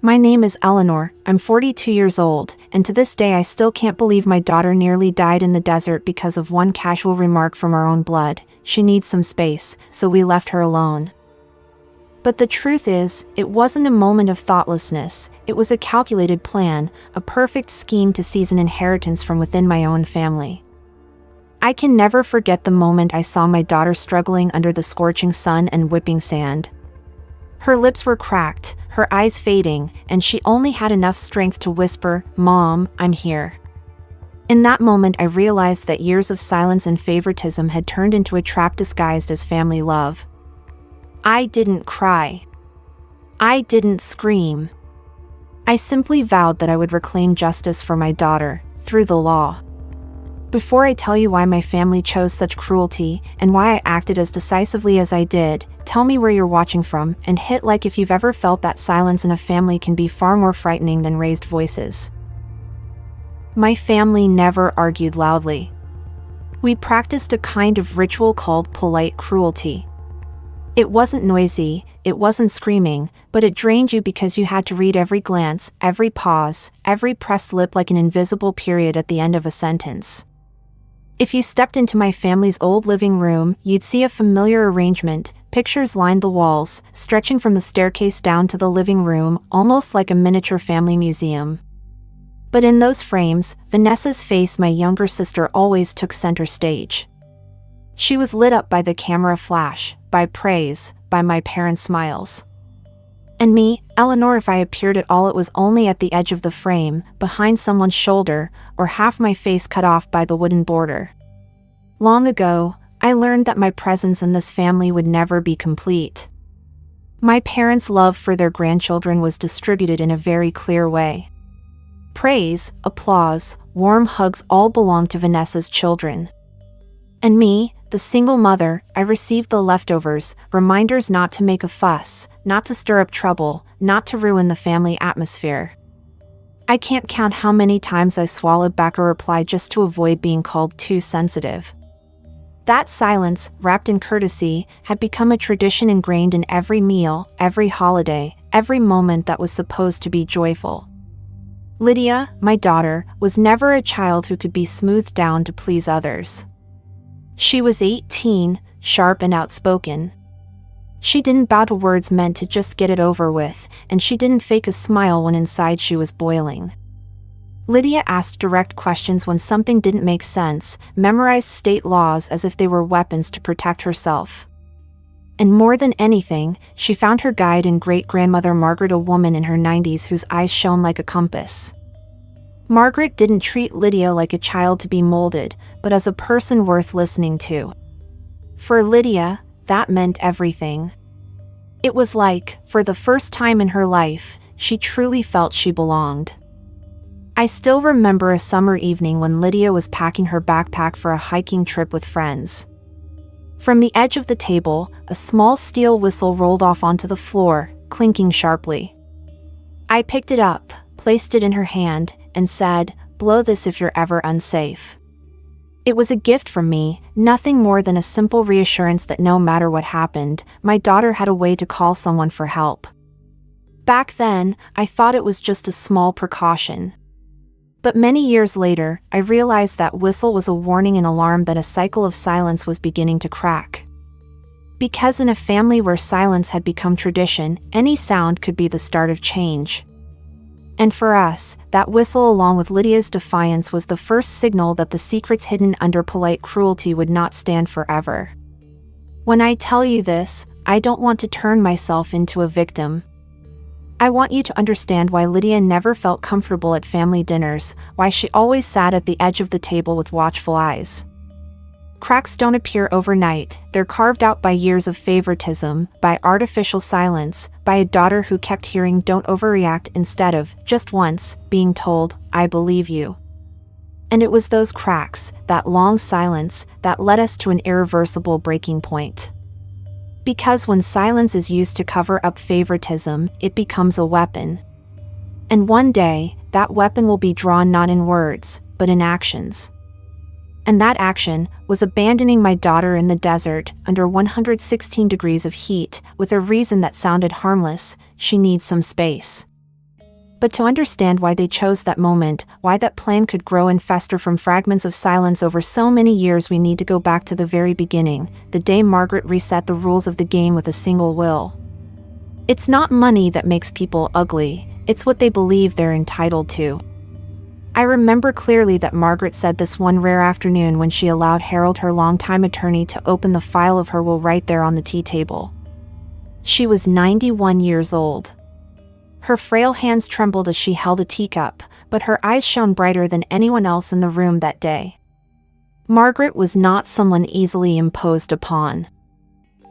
My name is Eleanor, I'm 42 years old, and to this day I still can't believe my daughter nearly died in the desert because of one casual remark from our own blood. She needs some space, so we left her alone. But the truth is, it wasn't a moment of thoughtlessness, it was a calculated plan, a perfect scheme to seize an inheritance from within my own family. I can never forget the moment I saw my daughter struggling under the scorching sun and whipping sand. Her lips were cracked, her eyes fading, and she only had enough strength to whisper, "Mom, I'm here." In that moment I realized that years of silence and favoritism had turned into a trap disguised as family love. I didn't cry. I didn't scream. I simply vowed that I would reclaim justice for my daughter, through the law. Before I tell you why my family chose such cruelty, and why I acted as decisively as I did, tell me where you're watching from, and hit like if you've ever felt that silence in a family can be far more frightening than raised voices. My family never argued loudly. We practiced a kind of ritual called polite cruelty. It wasn't noisy, it wasn't screaming, but it drained you because you had to read every glance, every pause, every pressed lip like an invisible period at the end of a sentence. If you stepped into my family's old living room, you'd see a familiar arrangement. Pictures lined the walls, stretching from the staircase down to the living room, almost like a miniature family museum. But in those frames, Vanessa's face, my younger sister, always took center stage. She was lit up by the camera flash, by praise, by my parents' smiles. And me, Eleanor, if I appeared at all, it was only at the edge of the frame, behind someone's shoulder, or half my face cut off by the wooden border. Long ago, I learned that my presence in this family would never be complete. My parents' love for their grandchildren was distributed in a very clear way. Praise, applause, warm hugs all belonged to Vanessa's children. And me, the single mother, I received the leftovers, reminders not to make a fuss, not to stir up trouble, not to ruin the family atmosphere. I can't count how many times I swallowed back a reply just to avoid being called too sensitive. That silence, wrapped in courtesy, had become a tradition ingrained in every meal, every holiday, every moment that was supposed to be joyful. Lydia, my daughter, was never a child who could be smoothed down to please others. She was 18, sharp and outspoken. She didn't bow to words meant to just get it over with, and she didn't fake a smile when inside she was boiling. Lydia asked direct questions when something didn't make sense, memorized state laws as if they were weapons to protect herself. And more than anything, she found her guide in great-grandmother Margaret, a woman in her 90s whose eyes shone like a compass. Margaret didn't treat Lydia like a child to be molded, but as a person worth listening to. For Lydia, that meant everything. It was like, for the first time in her life, she truly felt she belonged. I still remember a summer evening when Lydia was packing her backpack for a hiking trip with friends. From the edge of the table, a small steel whistle rolled off onto the floor, clinking sharply. I picked it up, placed it in her hand, and said, "Blow this if you're ever unsafe." It was a gift from me, nothing more than a simple reassurance that no matter what happened, my daughter had a way to call someone for help. Back then, I thought it was just a small precaution. But many years later, I realized that whistle was a warning and alarm that a cycle of silence was beginning to crack. Because in a family where silence had become tradition, any sound could be the start of change. And for us, that whistle along with Lydia's defiance was the first signal that the secrets hidden under polite cruelty would not stand forever. When I tell you this, I don't want to turn myself into a victim. I want you to understand why Lydia never felt comfortable at family dinners, why she always sat at the edge of the table with watchful eyes. Cracks don't appear overnight, they're carved out by years of favoritism, by artificial silence, by a daughter who kept hearing "don't overreact" instead of, just once, being told, "I believe you." And it was those cracks, that long silence, that led us to an irreversible breaking point. Because when silence is used to cover up favoritism, it becomes a weapon. And one day, that weapon will be drawn not in words, but in actions. And that action was abandoning my daughter in the desert, under 116 degrees of heat, with a reason that sounded harmless: she needs some space. But to understand why they chose that moment, why that plan could grow and fester from fragments of silence over so many years, we need to go back to the very beginning, the day Margaret reset the rules of the game with a single will. It's not money that makes people ugly, it's what they believe they're entitled to. I remember clearly that Margaret said this one rare afternoon when she allowed Harold, her longtime attorney, to open the file of her will right there on the tea table. She was 91 years old. Her frail hands trembled as she held a teacup, but her eyes shone brighter than anyone else in the room that day. Margaret was not someone easily imposed upon.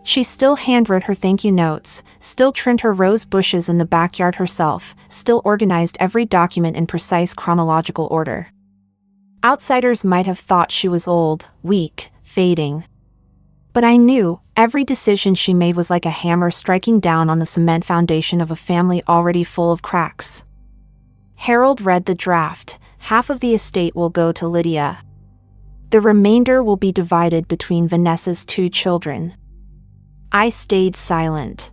She still handwrote her thank you notes, still trimmed her rose bushes in the backyard herself, still organized every document in precise chronological order. Outsiders might have thought she was old, weak, fading. But I knew, every decision she made was like a hammer striking down on the cement foundation of a family already full of cracks. Harold read the draft. Half of the estate will go to Lydia. The remainder will be divided between Vanessa's 2 children. I stayed silent.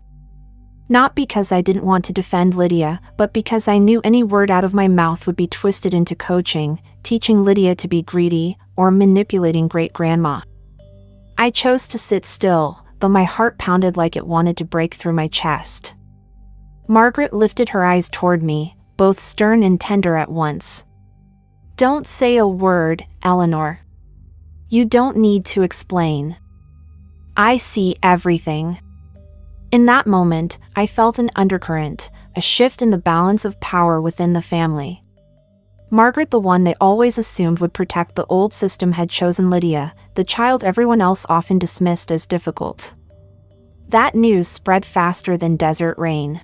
Not because I didn't want to defend Lydia, but because I knew any word out of my mouth would be twisted into coaching, teaching Lydia to be greedy, or manipulating great-grandma. I chose to sit still, but my heart pounded like it wanted to break through my chest. Margaret lifted her eyes toward me, both stern and tender at once. "Don't say a word, Eleanor. You don't need to explain. I see everything." In that moment, I felt an undercurrent, a shift in the balance of power within the family. Margaret, the one they always assumed would protect the old system, had chosen Lydia, the child everyone else often dismissed as difficult. That news spread faster than desert rain.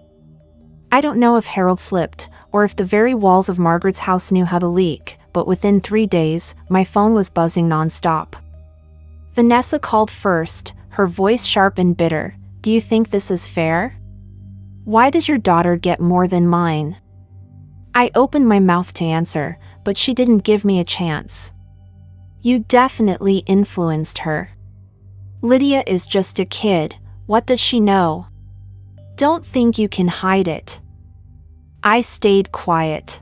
I don't know if Harold slipped, or if the very walls of Margaret's house knew how to leak, but within 3 days, my phone was buzzing nonstop. Vanessa called first, her voice sharp and bitter. "Do you think this is fair? Why does your daughter get more than mine?" I opened my mouth to answer, but she didn't give me a chance. "You definitely influenced her. Lydia is just a kid, what does she know? Don't think you can hide it." I stayed quiet.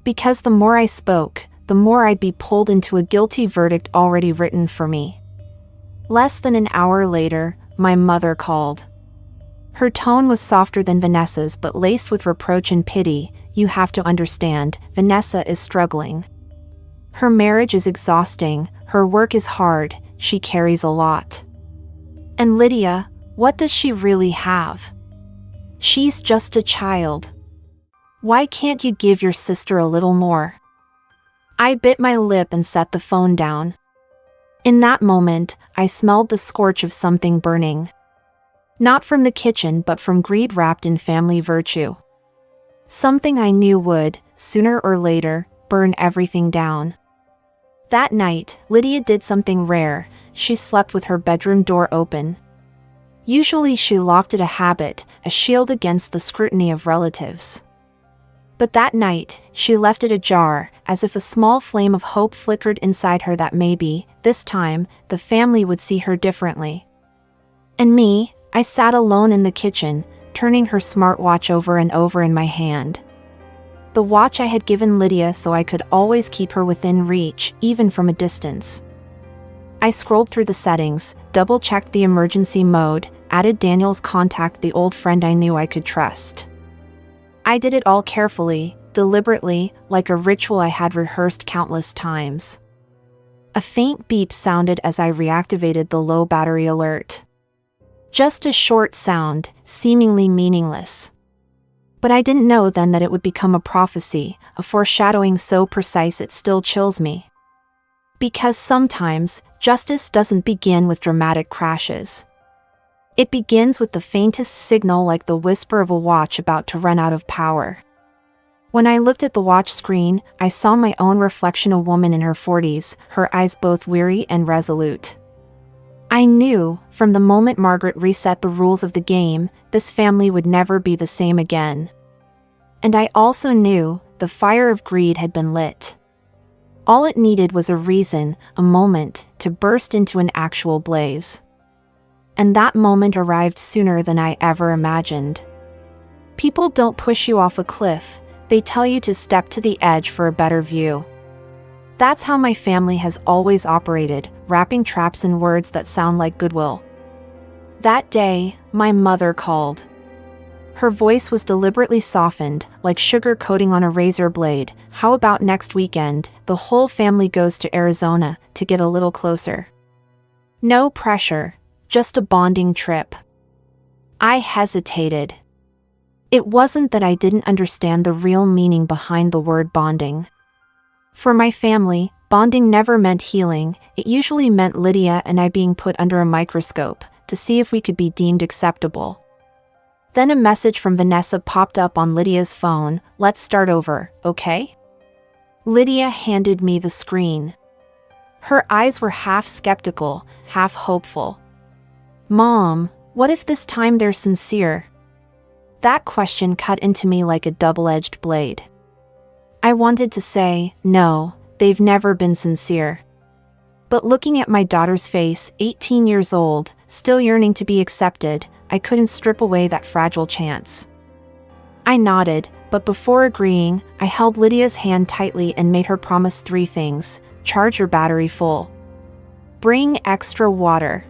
Because the more I spoke, the more I'd be pulled into a guilty verdict already written for me. Less than an hour later, my mother called. Her tone was softer than Vanessa's but laced with reproach and pity. "You have to understand, Vanessa is struggling. Her marriage is exhausting, her work is hard, she carries a lot. And Lydia, what does she really have? She's just a child. Why can't you give your sister a little more?" I bit my lip and set the phone down. In that moment, I smelled the scorch of something burning. Not from the kitchen but from greed wrapped in family virtue. Something I knew would, sooner or later, burn everything down. That night, Lydia did something rare. She slept with her bedroom door open. Usually she locked it, a habit, a shield against the scrutiny of relatives. But that night, she left it ajar, as if a small flame of hope flickered inside her that maybe, this time, the family would see her differently. And me, I sat alone in the kitchen, turning her smartwatch over and over in my hand. The watch I had given Lydia so I could always keep her within reach, even from a distance. I scrolled through the settings, double-checked the emergency mode, added Daniel's contact, the old friend I knew I could trust. I did it all carefully, deliberately, like a ritual I had rehearsed countless times. A faint beep sounded as I reactivated the low battery alert. Just a short sound, seemingly meaningless. But I didn't know then that it would become a prophecy, a foreshadowing so precise it still chills me. Because sometimes, justice doesn't begin with dramatic crashes. It begins with the faintest signal, like the whisper of a watch about to run out of power. When I looked at the watch screen, I saw my own reflection, a woman in her 40s, her eyes both weary and resolute. I knew, from the moment Margaret reset the rules of the game, this family would never be the same again. And I also knew, the fire of greed had been lit. All it needed was a reason, a moment, to burst into an actual blaze. And that moment arrived sooner than I ever imagined. People don't push you off a cliff, They tell you to step to the edge for a better view. That's how my family has always operated, wrapping traps in words that sound like goodwill. That day, my mother called. Her voice was deliberately softened, like sugar coating on a razor blade. How about next weekend, the whole family goes to Arizona to get a little closer? No pressure, just a bonding trip. I hesitated. It wasn't that I didn't understand the real meaning behind the word bonding. For my family, bonding never meant healing. It usually meant Lydia and I being put under a microscope to see if we could be deemed acceptable. Then a message from Vanessa popped up on Lydia's phone. Let's start over, okay? Lydia handed me the screen. Her eyes were half skeptical, half hopeful. Mom, what if this time they're sincere? That question cut into me like a double-edged blade. I wanted to say, no, they've never been sincere. But looking at my daughter's face, 18 years old, still yearning to be accepted, I couldn't strip away that fragile chance. I nodded, but before agreeing, I held Lydia's hand tightly and made her promise 3 things. Charge your battery full. Bring extra water.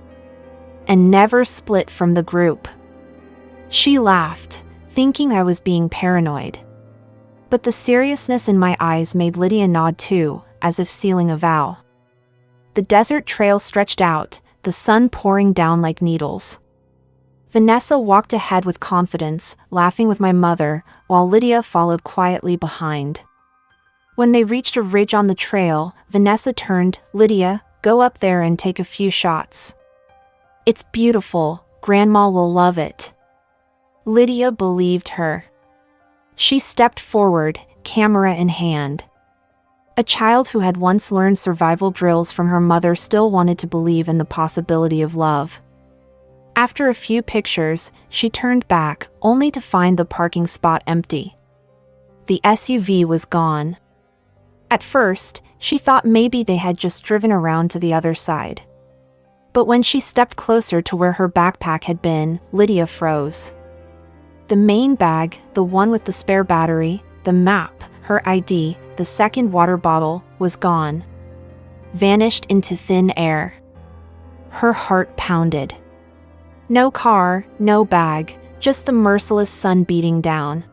And never split from the group. She laughed, thinking I was being paranoid. But the seriousness in my eyes made Lydia nod too, as if sealing a vow. The desert trail stretched out, the sun pouring down like needles. Vanessa walked ahead with confidence, laughing with my mother, while Lydia followed quietly behind. When they reached a ridge on the trail, Vanessa turned. Lydia, go up there and take a few shots. It's beautiful, Grandma will love it. Lydia believed her. She stepped forward, camera in hand. A child who had once learned survival drills from her mother still wanted to believe in the possibility of love. After a few pictures, she turned back, only to find the parking spot empty. The SUV was gone. At first, she thought maybe they had just driven around to the other side. But when she stepped closer to where her backpack had been, Lydia froze. The main bag, the one with the spare battery, the map, her ID, the second water bottle, was gone. Vanished into thin air. Her heart pounded. No car, no bag, just the merciless sun beating down.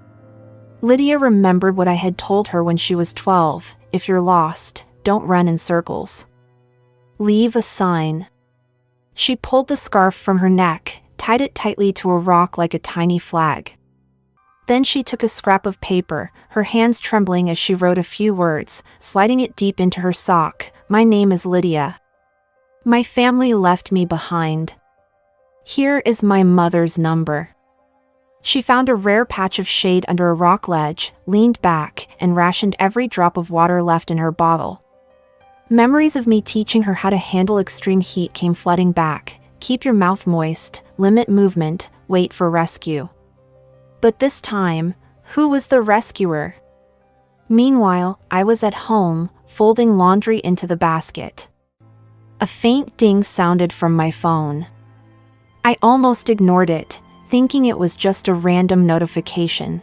Lydia remembered what I had told her when she was 12, if you're lost, don't run in circles. Leave a sign. She pulled the scarf from her neck, tied it tightly to a rock like a tiny flag. Then she took a scrap of paper, her hands trembling as she wrote a few words, sliding it deep into her sock. My name is Lydia. My family left me behind. Here is my mother's number. She found a rare patch of shade under a rock ledge, leaned back, and rationed every drop of water left in her bottle. Memories of me teaching her how to handle extreme heat came flooding back. Keep your mouth moist, limit movement, wait for rescue. But this time, who was the rescuer? Meanwhile, I was at home, folding laundry into the basket. A faint ding sounded from my phone. I almost ignored it, thinking it was just a random notification.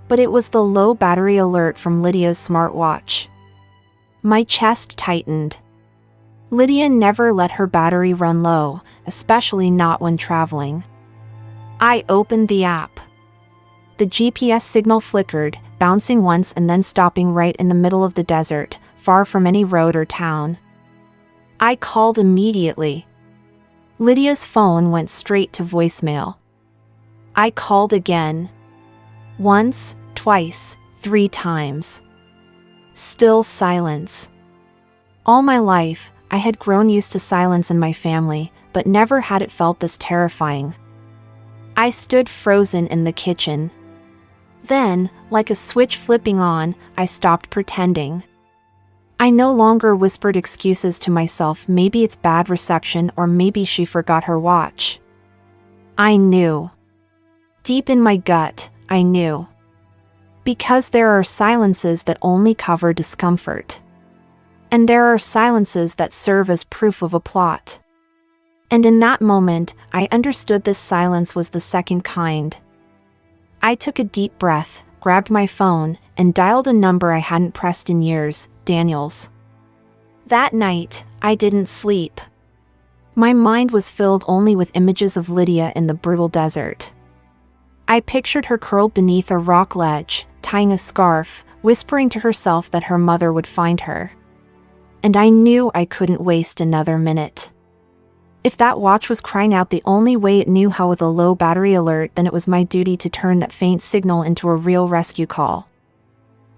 But it was the low battery alert from Lydia's smartwatch. My chest tightened. Lydia never let her battery run low, especially not when traveling. I opened the app. The GPS signal flickered, bouncing once and then stopping right in the middle of the desert, far from any road or town. I called immediately. Lydia's phone went straight to voicemail. I called again. Once, twice, 3 times. Still silence. All my life, I had grown used to silence in my family, but never had it felt this terrifying. I stood frozen in the kitchen. Then, like a switch flipping on, I stopped pretending. I no longer whispered excuses to myself. Maybe it's bad reception or maybe she forgot her watch. I knew. Deep in my gut, I knew. Because there are silences that only cover discomfort. And there are silences that serve as proof of a plot. And in that moment, I understood this silence was the second kind. I took a deep breath, grabbed my phone, and dialed a number I hadn't pressed in years, Daniel's. That night, I didn't sleep. My mind was filled only with images of Lydia in the brutal desert. I pictured her curled beneath a rock ledge, tying a scarf, whispering to herself that her mother would find her. And I knew I couldn't waste another minute. If that watch was crying out the only way it knew how with a low battery alert, then it was my duty to turn that faint signal into a real rescue call.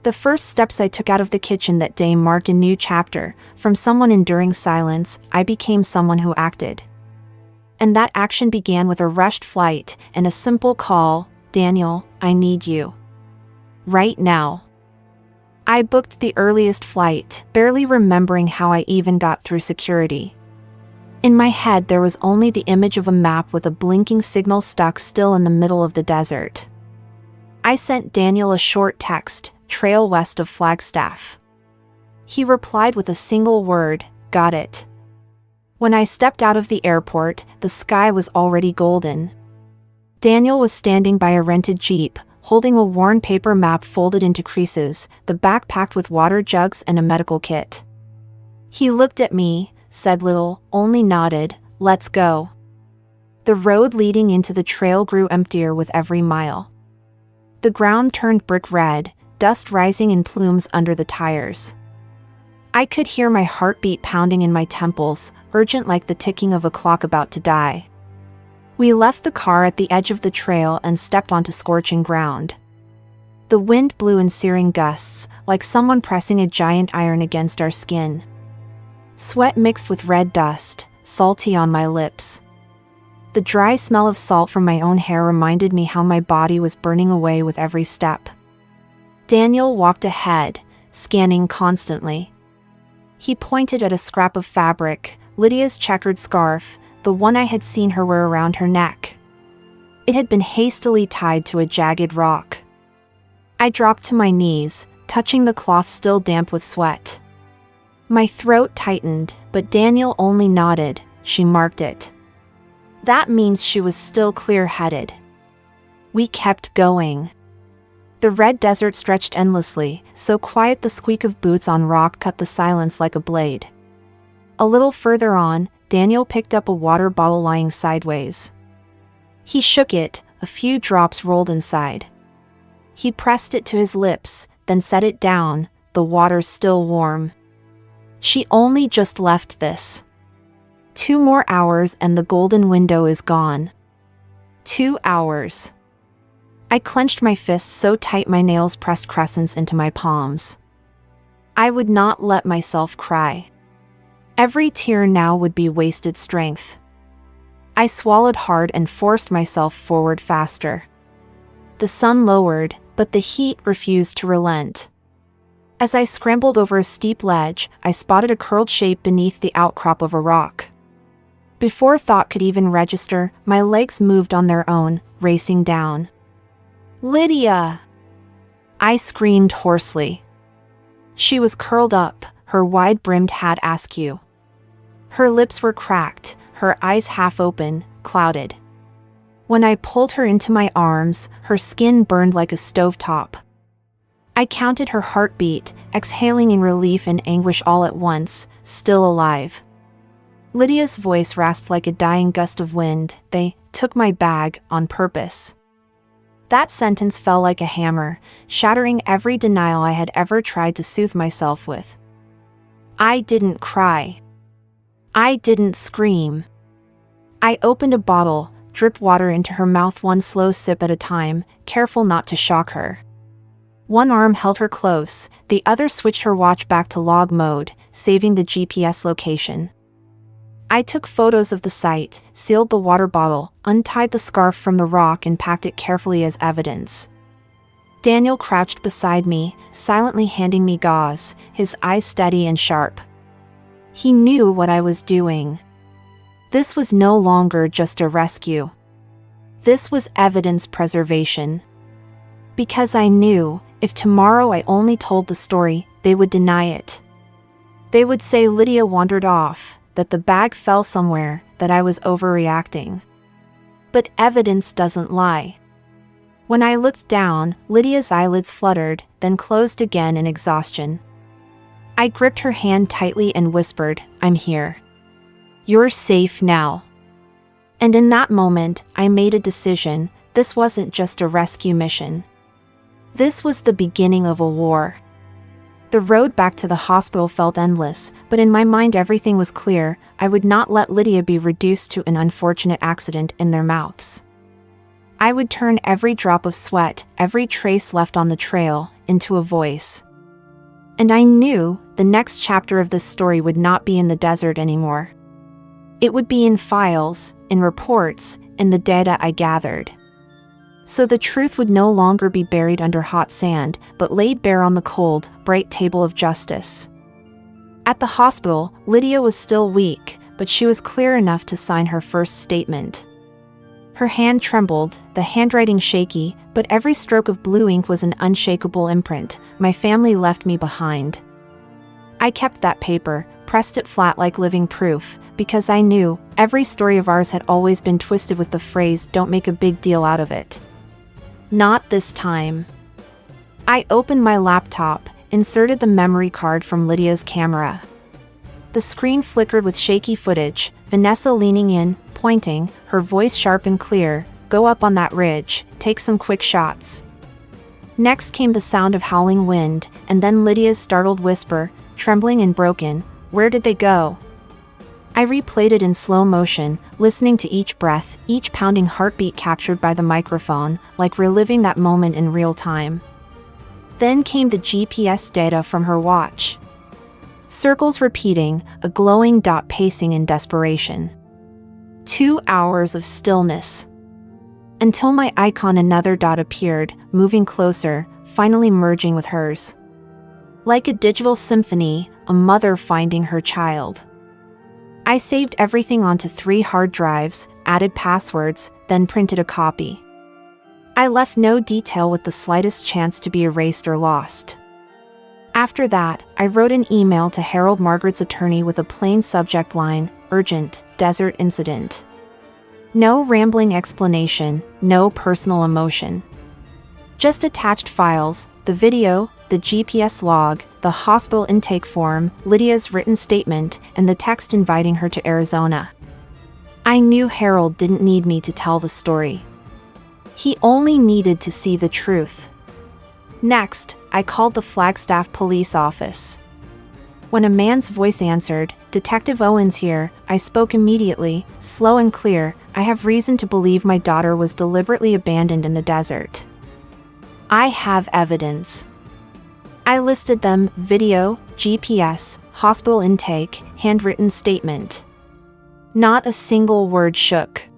The first steps I took out of the kitchen that day marked a new chapter. From someone enduring silence, I became someone who acted. And that action began with a rushed flight and a simple call, "Daniel, I need you. Right now." I booked the earliest flight, barely remembering how I even got through security. In my head there was only the image of a map with a blinking signal stuck still in the middle of the desert. I sent Daniel a short text, "Trail west of Flagstaff." He replied with a single word, "Got it." When I stepped out of the airport, the sky was already golden. Daniel was standing by a rented Jeep, holding a worn paper map folded into creases, the back packed with water jugs and a medical kit. He looked at me, said little, only nodded, "Let's go." The road leading into the trail grew emptier with every mile. The ground turned brick red, dust rising in plumes under the tires. I could hear my heartbeat pounding in my temples, urgent like the ticking of a clock about to die. We left the car at the edge of the trail and stepped onto scorching ground. The wind blew in searing gusts, like someone pressing a giant iron against our skin. Sweat mixed with red dust, salty on my lips. The dry smell of salt from my own hair reminded me how my body was burning away with every step. Daniel walked ahead, scanning constantly. He pointed at a scrap of fabric, Lydia's checkered scarf, the one I had seen her wear around her neck. It had been hastily tied to a jagged rock. I dropped to my knees, touching the cloth still damp with sweat. My throat tightened, but Daniel only nodded. She marked it. That means she was still clear-headed. We kept going. The red desert stretched endlessly, so quiet the squeak of boots on rock cut the silence like a blade. A little further on, Daniel picked up a water bottle lying sideways. He shook it, a few drops rolled inside. He pressed it to his lips, then set it down, the water still warm. She only just left this. 2 more hours and the golden window is gone. 2 hours. I clenched my fists so tight my nails pressed crescents into my palms. I would not let myself cry. Every tear now would be wasted strength. I swallowed hard and forced myself forward faster. The sun lowered, but the heat refused to relent. As I scrambled over a steep ledge, I spotted a curled shape beneath the outcrop of a rock. Before thought could even register, my legs moved on their own, racing down. "Lydia!" I screamed hoarsely. She was curled up, her wide-brimmed hat askew. Her lips were cracked, her eyes half open, clouded. When I pulled her into my arms, her skin burned like a stovetop. I counted her heartbeat, exhaling in relief and anguish all at once, still alive. Lydia's voice rasped like a dying gust of wind. "They took my bag on purpose." That sentence fell like a hammer, shattering every denial I had ever tried to soothe myself with. I didn't cry. I didn't scream. I opened a bottle, dripped water into her mouth one slow sip at a time, careful not to shock her. One arm held her close, the other switched her watch back to log mode, saving the GPS location. I took photos of the site, sealed the water bottle, untied the scarf from the rock and packed it carefully as evidence. Daniel crouched beside me, silently handing me gauze, his eyes steady and sharp. He knew what I was doing. This was no longer just a rescue. This was evidence preservation. Because I knew, if tomorrow I only told the story, they would deny it. They would say Lydia wandered off, that the bag fell somewhere, that I was overreacting. But evidence doesn't lie. When I looked down, Lydia's eyelids fluttered, then closed again in exhaustion. I gripped her hand tightly and whispered, "I'm here. You're safe now." And in that moment, I made a decision. This wasn't just a rescue mission. This was the beginning of a war. The road back to the hospital felt endless, but in my mind everything was clear. I would not let Lydia be reduced to an unfortunate accident in their mouths. I would turn every drop of sweat, every trace left on the trail, into a voice. And I knew the next chapter of this story would not be in the desert anymore. It would be in files, in reports, in the data I gathered. So the truth would no longer be buried under hot sand, but laid bare on the cold, bright table of justice. At the hospital, Lydia was still weak, but she was clear enough to sign her first statement. Her hand trembled, the handwriting shaky, but every stroke of blue ink was an unshakable imprint. My family left me behind. I kept that paper, pressed it flat like living proof, because I knew every story of ours had always been twisted with the phrase, "Don't make a big deal out of it." Not this time. I opened my laptop, inserted the memory card from Lydia's camera. The screen flickered with shaky footage, Vanessa leaning in, pointing, her voice sharp and clear, "Go up on that ridge, take some quick shots." Next came the sound of howling wind, and then Lydia's startled whisper, trembling and broken, "Where did they go?" I replayed it in slow motion, listening to each breath, each pounding heartbeat captured by the microphone, like reliving that moment in real time. Then came the GPS data from her watch. Circles repeating, a glowing dot pacing in desperation. 2 hours of stillness. Until my icon, another dot appeared, moving closer, finally merging with hers. Like a digital symphony, a mother finding her child. I saved everything onto 3 hard drives, added passwords, then printed a copy. I left no detail with the slightest chance to be erased or lost. After that, I wrote an email to Harold Margaret's attorney with a plain subject line, "Urgent, desert incident." No rambling explanation, no personal emotion. Just attached files, the video, the GPS log, the hospital intake form, Lydia's written statement, and the text inviting her to Arizona. I knew Harold didn't need me to tell the story. He only needed to see the truth. Next, I called the Flagstaff police office. When a man's voice answered, "Detective Owens here," I spoke immediately, slow and clear, "I have reason to believe my daughter was deliberately abandoned in the desert. I have evidence." I listed them: video, GPS, hospital intake, handwritten statement. Not a single word shook.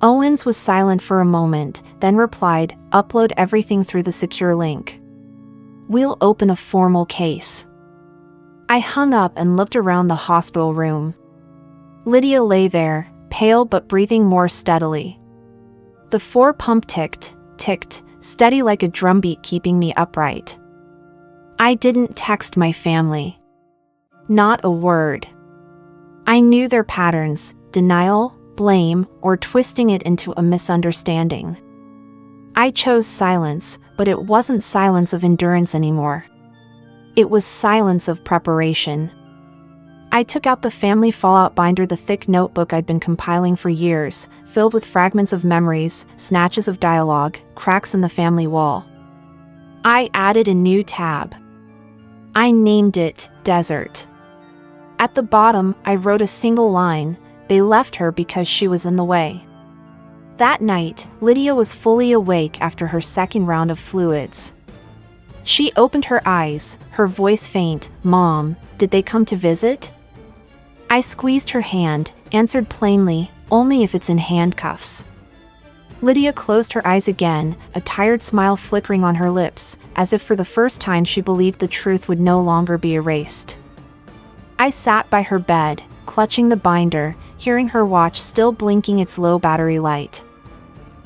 Owens was silent for a moment, then replied, "Upload everything through the secure link. We'll open a formal case." I hung up and looked around the hospital room. Lydia lay there, pale but breathing more steadily. The 4-pump ticked, steady like a drumbeat, keeping me upright. I didn't text my family. Not a word. I knew their patterns: denial, blame, or twisting it into a misunderstanding. I chose silence, but it wasn't silence of endurance anymore. It was silence of preparation. I took out the family fallout binder, the thick notebook I'd been compiling for years, filled with fragments of memories, snatches of dialogue, cracks in the family wall. I added a new tab. I named it Desert. At the bottom, I wrote a single line: "They left her because she was in the way." That night, Lydia was fully awake after her second round of fluids. She opened her eyes, her voice faint, "Mom, did they come to visit?" I squeezed her hand, answered plainly, "Only if it's in handcuffs." Lydia closed her eyes again, a tired smile flickering on her lips, as if for the first time she believed the truth would no longer be erased. I sat by her bed, clutching the binder, hearing her watch still blinking its low battery light.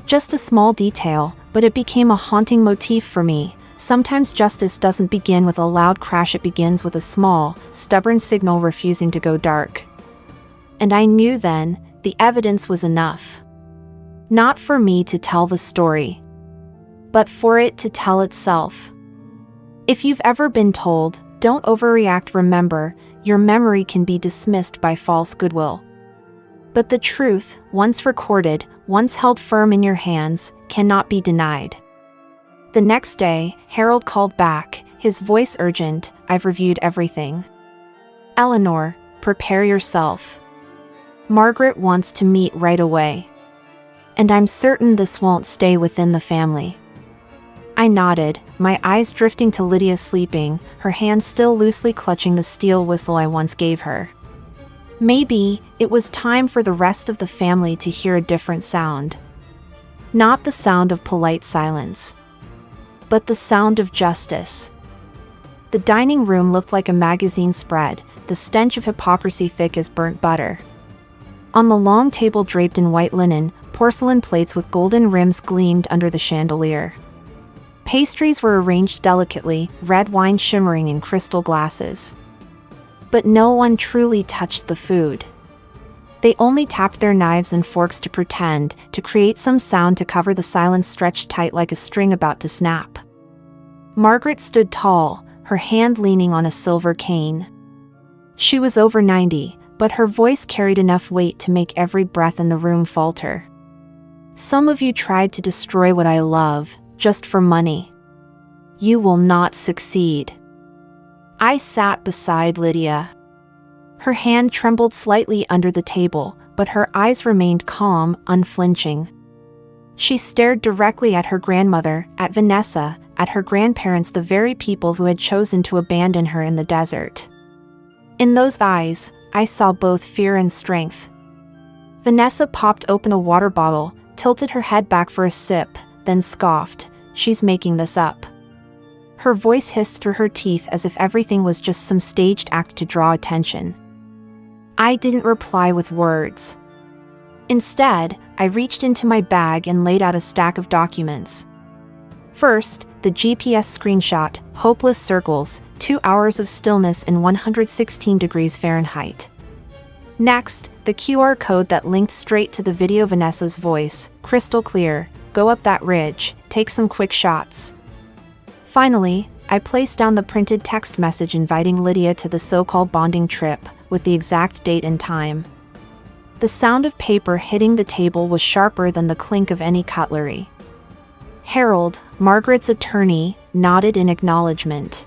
Just a small detail, but it became a haunting motif for me. Sometimes justice doesn't begin with a loud crash, it begins with a small, stubborn signal refusing to go dark. And I knew then, the evidence was enough. Not for me to tell the story, but for it to tell itself. If you've ever been told, "Don't overreact," remember, your memory can be dismissed by false goodwill. But the truth, once recorded, once held firm in your hands, cannot be denied. The next day, Harold called back, his voice urgent. "I've reviewed everything. Eleanor, prepare yourself. Margaret wants to meet right away. And I'm certain this won't stay within the family." I nodded, my eyes drifting to Lydia sleeping, her hand still loosely clutching the steel whistle I once gave her. Maybe it was time for the rest of the family to hear a different sound. Not the sound of polite silence, but the sound of justice. The dining room looked like a magazine spread, the stench of hypocrisy thick as burnt butter. On the long table draped in white linen, porcelain plates with golden rims gleamed under the chandelier. Pastries were arranged delicately, red wine shimmering in crystal glasses. But no one truly touched the food. They only tapped their knives and forks to pretend, to create some sound to cover the silence stretched tight like a string about to snap. Margaret stood tall, her hand leaning on a silver cane. She was over 90, but her voice carried enough weight to make every breath in the room falter. "Some of you tried to destroy what I love, just for money. You will not succeed." I sat beside Lydia. Her hand trembled slightly under the table, but her eyes remained calm, unflinching. She stared directly at her grandmother, at Vanessa, at her grandparents, the very people who had chosen to abandon her in the desert. In those eyes, I saw both fear and strength. Vanessa popped open a water bottle, tilted her head back for a sip, then scoffed, "She's making this up." Her voice hissed through her teeth as if everything was just some staged act to draw attention. I didn't reply with words. Instead, I reached into my bag and laid out a stack of documents. First, the GPS screenshot, hopeless circles, 2 hours of stillness in 116 degrees Fahrenheit. Next, the QR code that linked straight to the video. Vanessa's voice, crystal clear, "Go up that ridge, take some quick shots." Finally, I placed down the printed text message inviting Lydia to the so-called bonding trip, with the exact date and time. The sound of paper hitting the table was sharper than the clink of any cutlery. Harold, Margaret's attorney, nodded in acknowledgement.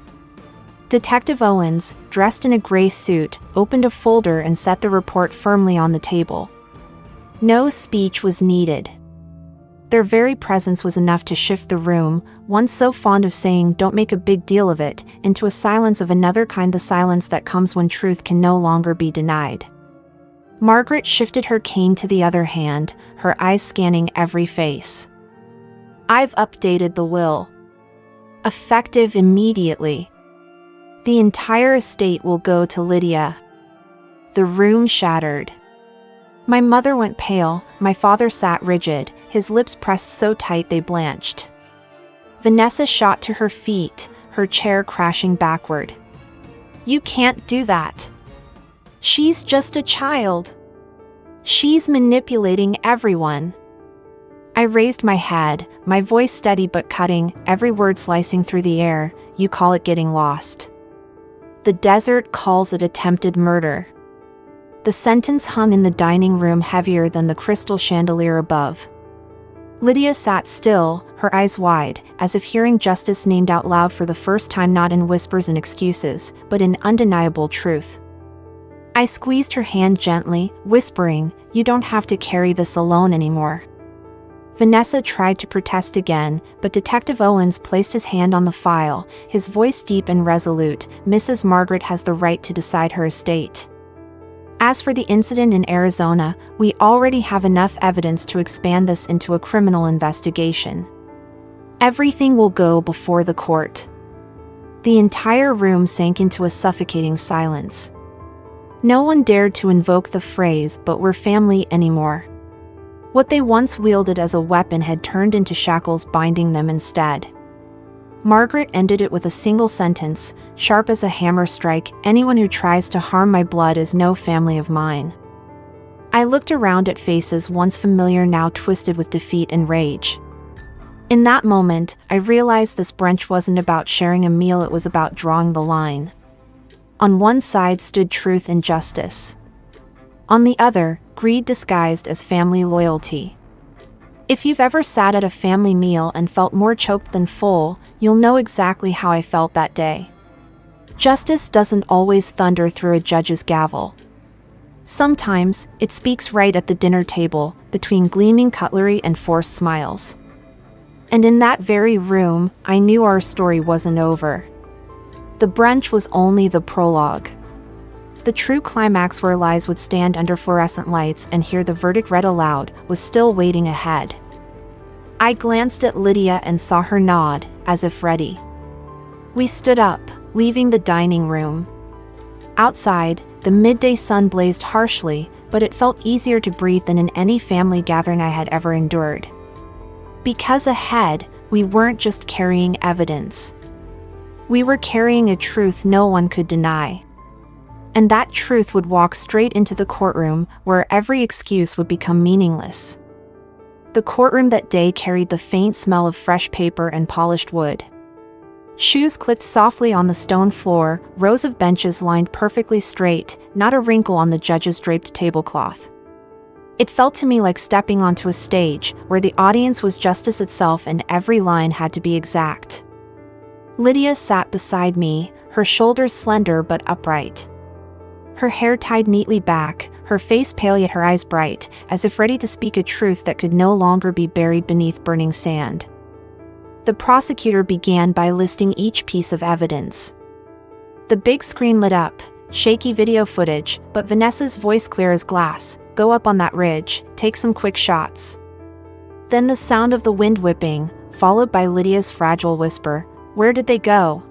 Detective Owens, dressed in a gray suit, opened a folder and set the report firmly on the table. No speech was needed. Their very presence was enough to shift the room, one so fond of saying "don't make a big deal of it," into a silence of another kind, the silence that comes when truth can no longer be denied. Margaret shifted her cane to the other hand, her eyes scanning every face. "I've updated the will. Effective immediately. The entire estate will go to Lydia." The room shattered. My mother went pale, my father sat rigid, his lips pressed so tight they blanched. Vanessa shot to her feet, her chair crashing backward. "You can't do that. She's just a child. She's manipulating everyone." I raised my head, my voice steady but cutting, every word slicing through the air. "You call it getting lost. The desert calls it attempted murder." The sentence hung in the dining room heavier than the crystal chandelier above. Lydia sat still, her eyes wide, as if hearing justice named out loud for the first time, not in whispers and excuses, but in undeniable truth. I squeezed her hand gently, whispering, "You don't have to carry this alone anymore." Vanessa tried to protest again, but Detective Owens placed his hand on the file, his voice deep and resolute. "Mrs. Margaret has the right to decide her estate. As for the incident in Arizona, we already have enough evidence to expand this into a criminal investigation. Everything will go before the court." The entire room sank into a suffocating silence. No one dared to invoke the phrase "but we're family" anymore. What they once wielded as a weapon had turned into shackles binding them instead. Margaret ended it with a single sentence, sharp as a hammer strike, "Anyone who tries to harm my blood is no family of mine." I looked around at faces once familiar now twisted with defeat and rage. In that moment, I realized this brunch wasn't about sharing a meal, it was about drawing the line. On one side stood truth and justice. On the other, greed disguised as family loyalty. If you've ever sat at a family meal and felt more choked than full, you'll know exactly how I felt that day. Justice doesn't always thunder through a judge's gavel. Sometimes, it speaks right at the dinner table, between gleaming cutlery and forced smiles. And in that very room, I knew our story wasn't over. The brunch was only the prologue. The true climax, where lies would stand under fluorescent lights and hear the verdict read aloud, was still waiting ahead. I glanced at Lydia and saw her nod, as if ready. We stood up, leaving the dining room. Outside, the midday sun blazed harshly, but it felt easier to breathe than in any family gathering I had ever endured. Because ahead, we weren't just carrying evidence. We were carrying a truth no one could deny. And that truth would walk straight into the courtroom, where every excuse would become meaningless. The courtroom that day carried the faint smell of fresh paper and polished wood. Shoes clicked softly on the stone floor, rows of benches lined perfectly straight, not a wrinkle on the judge's draped tablecloth. It felt to me like stepping onto a stage, where the audience was justice itself and every line had to be exact. Lydia sat beside me, her shoulders slender but upright. Her hair tied neatly back, her face pale yet her eyes bright, as if ready to speak a truth that could no longer be buried beneath burning sand. The prosecutor began by listing each piece of evidence. The big screen lit up, shaky video footage, but Vanessa's voice clear as glass. Go up on that ridge, take some quick shots. Then the sound of the wind whipping, followed by Lydia's fragile whisper, where did they go?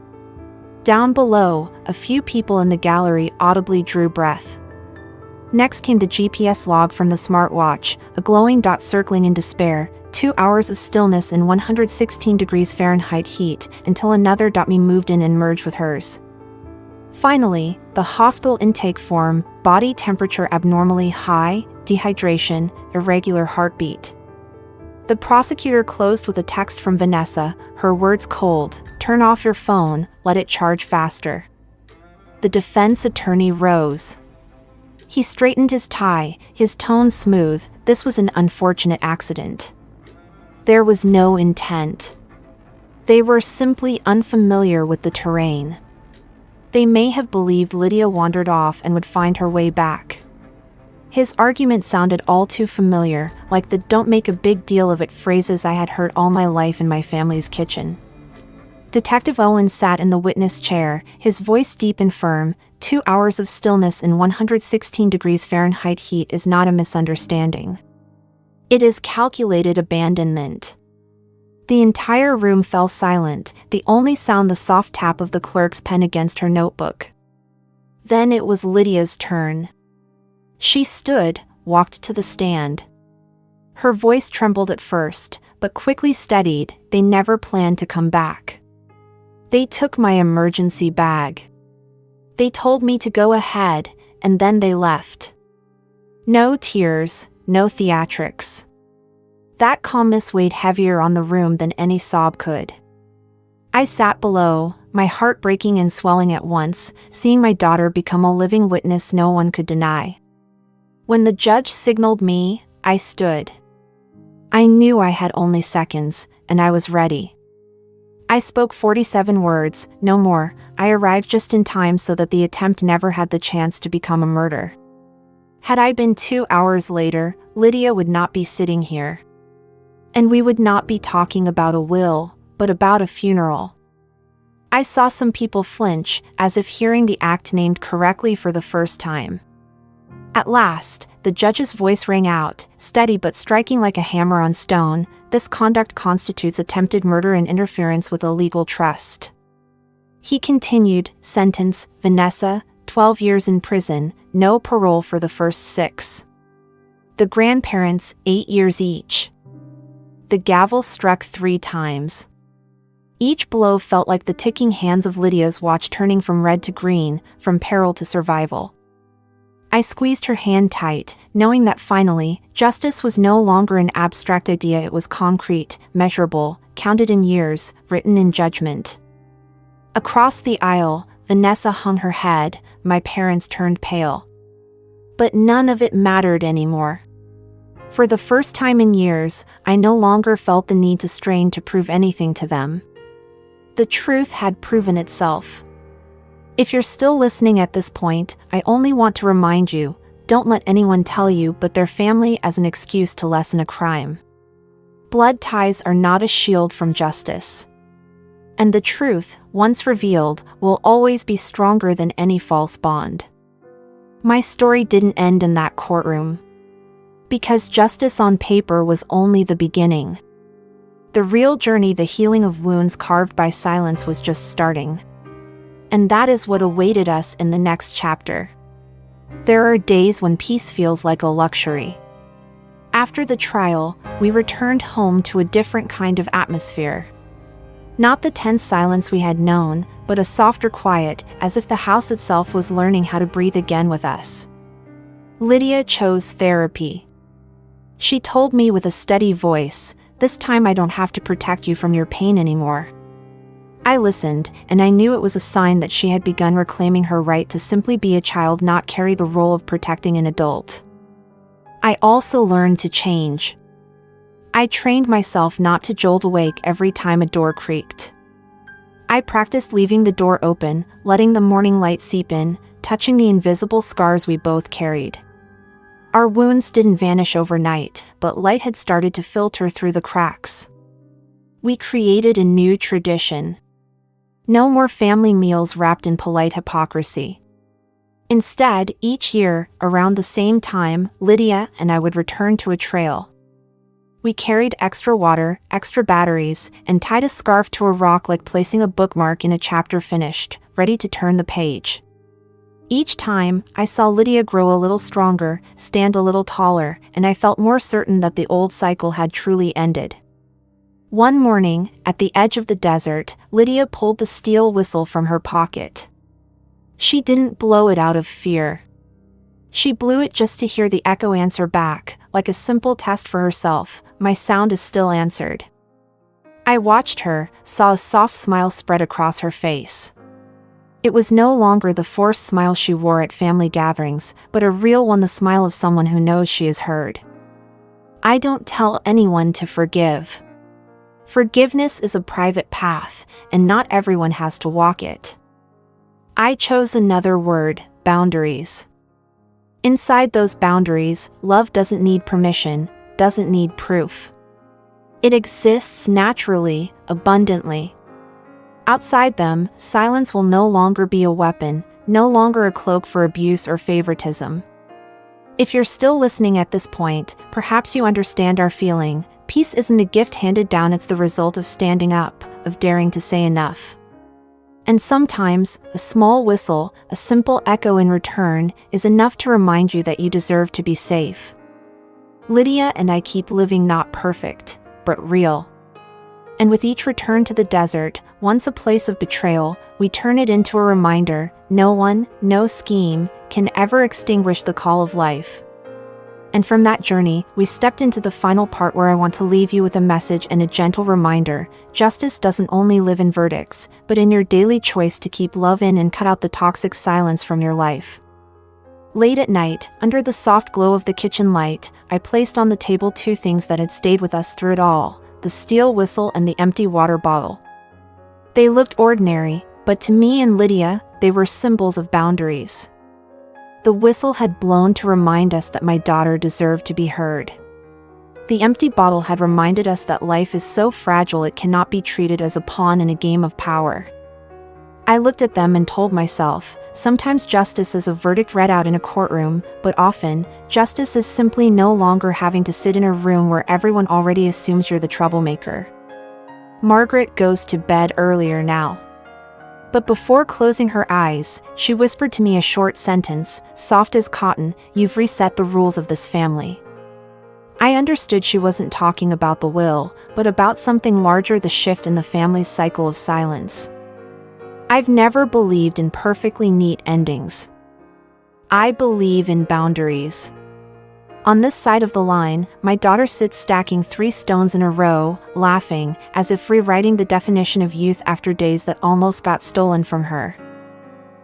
Down below, a few people in the gallery audibly drew breath. Next came the GPS log from the smartwatch, a glowing dot circling in despair, 2 hours of stillness in 116 degrees Fahrenheit heat, until another dot moved in and merged with hers. Finally, the hospital intake form, body temperature abnormally high, dehydration, irregular heartbeat. The prosecutor closed with a text from Vanessa, her words cold, turn off your phone, let it charge faster. The defense attorney rose. He straightened his tie, his tone smooth, this was an unfortunate accident. There was no intent. They were simply unfamiliar with the terrain. They may have believed Lydia wandered off and would find her way back. His argument sounded all too familiar, like the "don't make a big deal of it" phrases I had heard all my life in my family's kitchen. Detective Owen sat in the witness chair, his voice deep and firm. 2 hours of stillness in 116 degrees Fahrenheit heat is not a misunderstanding. It is calculated abandonment. The entire room fell silent, the only sound the soft tap of the clerk's pen against her notebook. Then it was Lydia's turn. She stood, walked to the stand. Her voice trembled at first, but quickly steadied. They never planned to come back. They took my emergency bag. They told me to go ahead, and then they left. No tears, no theatrics. That calmness weighed heavier on the room than any sob could. I sat below, my heart breaking and swelling at once, seeing my daughter become a living witness no one could deny. When the judge signaled me, I stood. I knew I had only seconds, and I was ready. I spoke 47 words, no more. I arrived just in time so that the attempt never had the chance to become a murder. Had I been 2 hours later, Lydia would not be sitting here. And we would not be talking about a will, but about a funeral. I saw some people flinch, as if hearing the act named correctly for the first time. At last, the judge's voice rang out, steady but striking like a hammer on stone. This conduct constitutes attempted murder and interference with a legal trust. He continued, sentence, Vanessa, 12 years in prison, no parole for the first 6. The grandparents, 8 years each. The gavel struck 3 times. Each blow felt like the ticking hands of Lydia's watch turning from red to green, from peril to survival. I squeezed her hand tight, knowing that finally, justice was no longer an abstract idea, it was concrete, measurable, counted in years, written in judgment. Across the aisle, Vanessa hung her head, my parents turned pale. But none of it mattered anymore. For the first time in years, I no longer felt the need to strain to prove anything to them. The truth had proven itself. If you're still listening at this point, I only want to remind you, don't let anyone tell you but their family as an excuse to lessen a crime. Blood ties are not a shield from justice. And the truth, once revealed, will always be stronger than any false bond. My story didn't end in that courtroom. Because justice on paper was only the beginning. The real journey, the healing of wounds carved by silence, was just starting. And that is what awaited us in the next chapter. There are days when peace feels like a luxury. After the trial, we returned home to a different kind of atmosphere. Not the tense silence we had known, but a softer quiet, as if the house itself was learning how to breathe again with us. Lydia chose therapy. She told me with a steady voice, "This time I don't have to protect you from your pain anymore." I listened, and I knew it was a sign that she had begun reclaiming her right to simply be a child, not carry the role of protecting an adult. I also learned to change. I trained myself not to jolt awake every time a door creaked. I practiced leaving the door open, letting the morning light seep in, touching the invisible scars we both carried. Our wounds didn't vanish overnight, but light had started to filter through the cracks. We created a new tradition. No more family meals wrapped in polite hypocrisy. Instead, each year, around the same time, Lydia and I would return to a trail. We carried extra water, extra batteries, and tied a scarf to a rock, like placing a bookmark in a chapter finished, ready to turn the page. Each time, I saw Lydia grow a little stronger, stand a little taller, and I felt more certain that the old cycle had truly ended. One morning, at the edge of the desert, Lydia pulled the steel whistle from her pocket. She didn't blow it out of fear. She blew it just to hear the echo answer back, like a simple test for herself. My sound is still answered. I watched her, saw a soft smile spread across her face. It was no longer the forced smile she wore at family gatherings, but a real one, the smile of someone who knows she is heard. I don't tell anyone to forgive. Forgiveness is a private path, and not everyone has to walk it. I chose another word, boundaries. Inside those boundaries, love doesn't need permission, doesn't need proof. It exists naturally, abundantly. Outside them, silence will no longer be a weapon, no longer a cloak for abuse or favoritism. If you're still listening at this point, perhaps you understand our feeling. Peace isn't a gift handed down, it's the result of standing up, of daring to say enough. And sometimes, a small whistle, a simple echo in return, is enough to remind you that you deserve to be safe. Lydia and I keep living not perfect, but real. And with each return to the desert, once a place of betrayal, we turn it into a reminder: no one, no scheme, can ever extinguish the call of life. And from that journey, we stepped into the final part, where I want to leave you with a message and a gentle reminder: justice doesn't only live in verdicts, but in your daily choice to keep love in and cut out the toxic silence from your life. Late at night, under the soft glow of the kitchen light, I placed on the table two things that had stayed with us through it all: the steel whistle and the empty water bottle. They looked ordinary, but to me and Lydia, they were symbols of boundaries. The whistle had blown to remind us that my daughter deserved to be heard. The empty bottle had reminded us that life is so fragile it cannot be treated as a pawn in a game of power. I looked at them and told myself, sometimes justice is a verdict read out in a courtroom, but often, justice is simply no longer having to sit in a room where everyone already assumes you're the troublemaker. Margaret goes to bed earlier now. But before closing her eyes, she whispered to me a short sentence, soft as cotton: "You've reset the rules of this family." I understood she wasn't talking about the will, but about something larger: the shift in the family's cycle of silence. I've never believed in perfectly neat endings. I believe in boundaries. On this side of the line, my daughter sits stacking 3 stones in a row, laughing, as if rewriting the definition of youth after days that almost got stolen from her.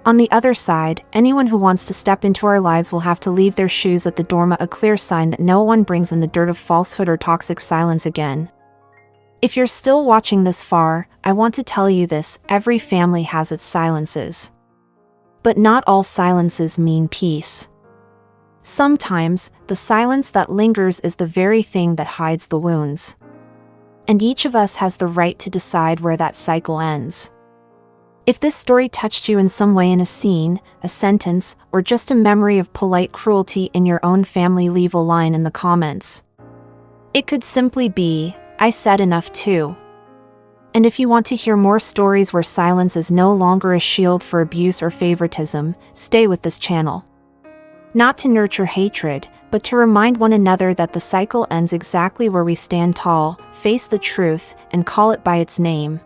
On the other side, anyone who wants to step into our lives will have to leave their shoes at the doormat, a clear sign that no one brings in the dirt of falsehood or toxic silence again. If you're still watching this far, I want to tell you this: every family has its silences. But not all silences mean peace. Sometimes, the silence that lingers is the very thing that hides the wounds. And each of us has the right to decide where that cycle ends. If this story touched you in some way, in a scene, a sentence, or just a memory of polite cruelty in your own family, leave a line in the comments. It could simply be, "I said enough too." And if you want to hear more stories where silence is no longer a shield for abuse or favoritism, stay with this channel. Not to nurture hatred, but to remind one another that the cycle ends exactly where we stand tall, face the truth, and call it by its name.